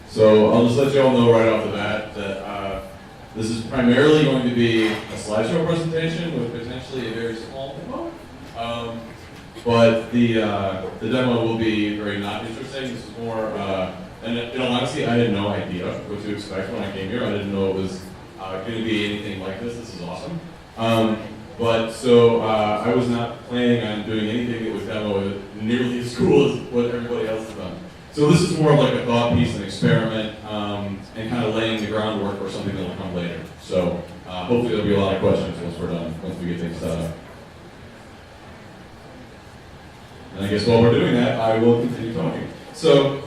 So I'll just let you all know right off the bat that this is primarily going to be a slideshow presentation with potentially a very small demo. But the demo will be very not interesting. This is more, and in all honesty, I had no idea what to expect when I came here. I didn't know it was going to be anything like this. This is awesome. But so I was not planning on doing anything that would demo it nearly as cool as what everybody else has done. So this is more like a thought piece, an experiment, and kind of laying the groundwork for something that will come later. So hopefully there'll be a lot of questions once we're done, once we get things set up. And I guess while we're doing that, I will continue talking. So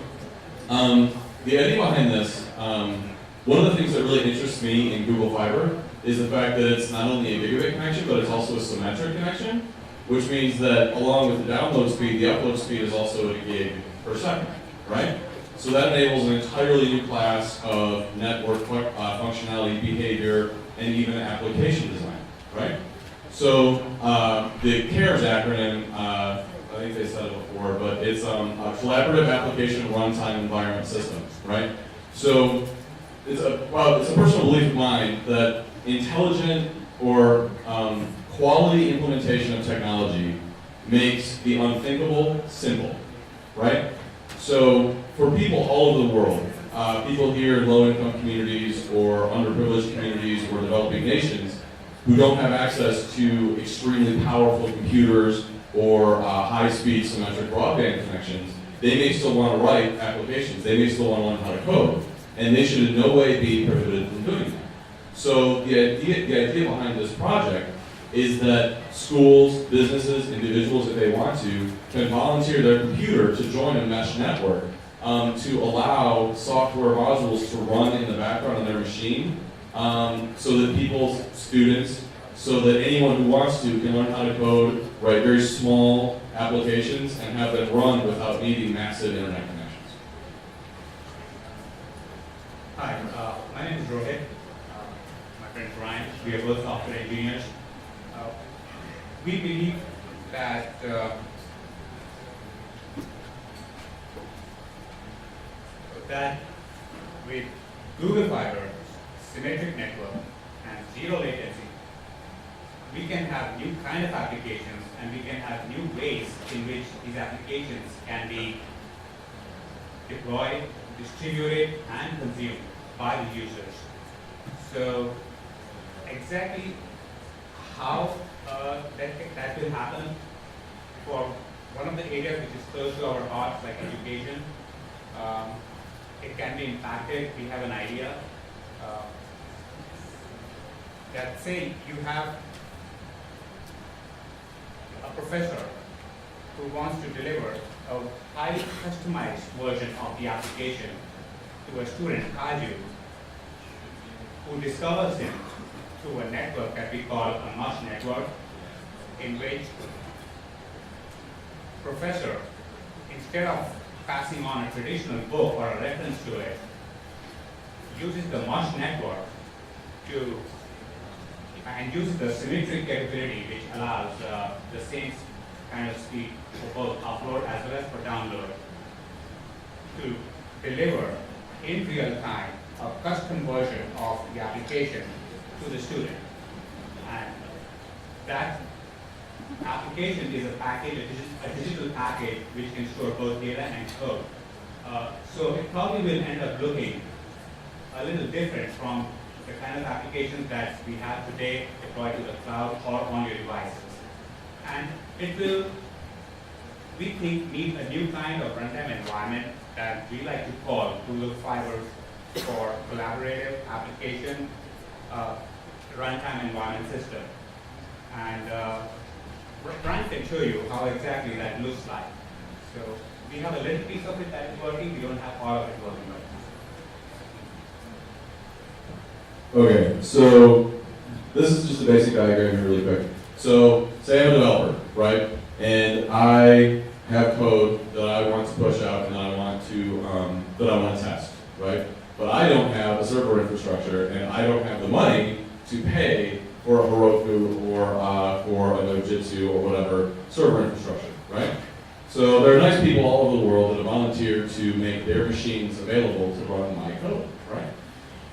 the idea behind this, one of the things that really interests me in Google Fiber is the fact that it's not only a gigabit connection, but it's also a symmetric connection, which means that along with the download speed, the upload speed is also at a gig per second, right? So that enables an entirely new class of network functionality, behavior, and even application design, right? So the CARES acronym, I think they said it before, but it's a Collaborative Application Runtime Environment System, right? So it's a personal belief of mine that intelligent or quality implementation of technology makes the unthinkable simple, right? So for people all over the world, people here in low-income communities or underprivileged communities or developing nations who don't have access to extremely powerful computers or high-speed symmetric broadband connections, they may still want to write applications. They may still want to learn how to code, and they should in no way be prohibited from doing that. So the idea behind this project is that schools, businesses, individuals, if they want to, can volunteer their computer to join a mesh network to allow software modules to run in the background on their machine so that people's students, so that anyone who wants to can learn how to code, write very small applications, and have them run without needing massive internet connections. Hi, my name is Rohit. My friend Ryan. We are both software engineers. We believe that with Google Fiber, symmetric network, and zero latency, we can have new kind of applications, and we can have new ways in which these applications can be deployed, distributed, and consumed by the users. So exactly how that will happen for one of the areas which is close to our hearts, like education, it can be impacted. We have an idea that, say, you have a professor who wants to deliver a highly customized version of the application to a student, Kaju, who discovers him through a network that we call a mesh network, in which professor, instead of passing on a traditional book or a reference to it, uses the mesh network and uses the symmetric capability, which allows the same kind of speed for both upload as well as for download, to deliver in real time a custom version of the application to the student. And that application is a package, a digital package, which can store both data and code. So it probably will end up looking a little different from the kind of applications that we have today deployed to the cloud or on your devices. And it will, we think, need a new kind of runtime environment that we like to call Google Fiber for Collaborative Application Runtime Environment System. And Brian can show you how exactly that looks like. So we have a little piece of it that is working, we don't have all of it working right now. Okay, so this is just a basic diagram here really quick. So say I'm a developer, right? And I have code that I want to push out and I want to test, right? But I don't have a server infrastructure and I don't have the money to pay for a Heroku or for a Node Jitsu or whatever server infrastructure, right? So there are nice people all over the world that have volunteered to make their machines available to run my code, right?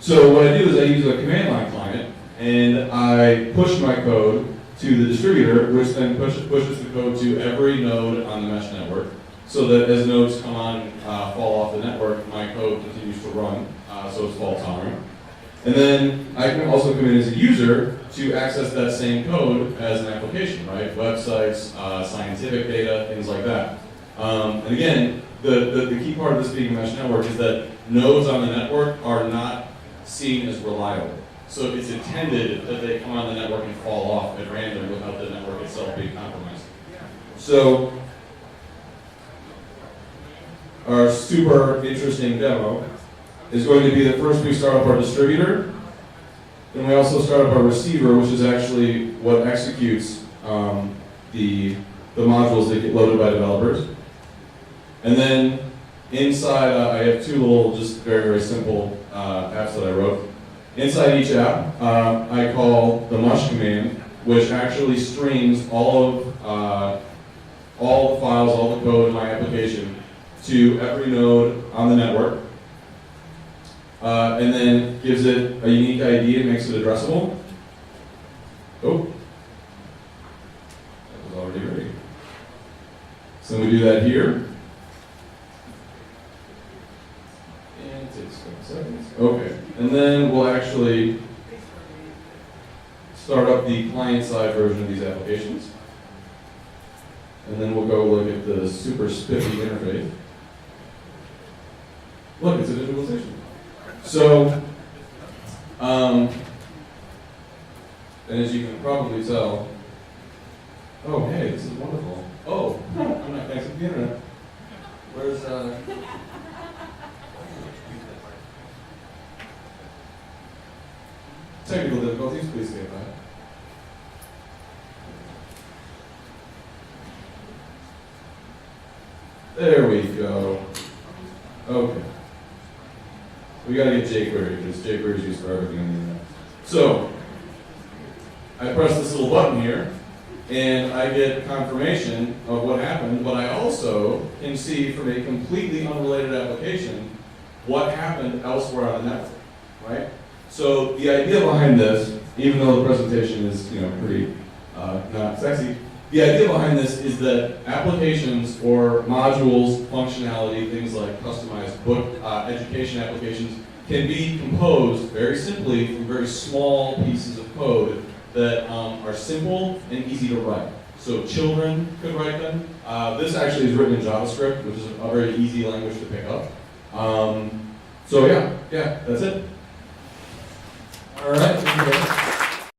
So what I do is I use a command line client, and I push my code to the distributor, which then pushes the code to every node on the mesh network, so that as nodes come on, fall off the network, my code continues to run, so it's fault tolerant. And then I can also come in as a user to access that same code as an application, right? Websites, scientific data, things like that. And again, the key part of this being a mesh network is that nodes on the network are not seen as reliable. So it's intended that they come on the network and fall off at random without the network itself being compromised. So our super interesting demo is going to be that first we start up our distributor, then we also start up our receiver, which is actually what executes the modules that get loaded by developers. And then inside, I have two little, just very, very simple apps that I wrote. Inside each app, I call the mush command, which actually streams all the files, all the code in my application to every node on the network, and then gives it a unique ID and makes it addressable. Oh, that was already ready. So we do that here. And it takes a couple seconds. Okay, and then we'll actually start up the client-side version of these applications. And then we'll go look at the super spiffy interface. Look, it's a visualization. So, and as you can probably tell, oh hey, this is wonderful. Oh, I'm not connected to the internet. Where's technical difficulties? Please stand by. There we go. Okay. We gotta get jQuery, because jQuery is used for everything on the internet. So, I press this little button here, and I get confirmation of what happened, but I also can see from a completely unrelated application what happened elsewhere on the network, right? So the idea behind this, even though the presentation is, pretty not sexy, the idea behind this is that applications or modules, functionality, things like customized book education applications can be composed very simply from very small pieces of code that are simple and easy to write. So children could write them. This actually is written in JavaScript, which is a very easy language to pick up. So yeah, that's it. All right.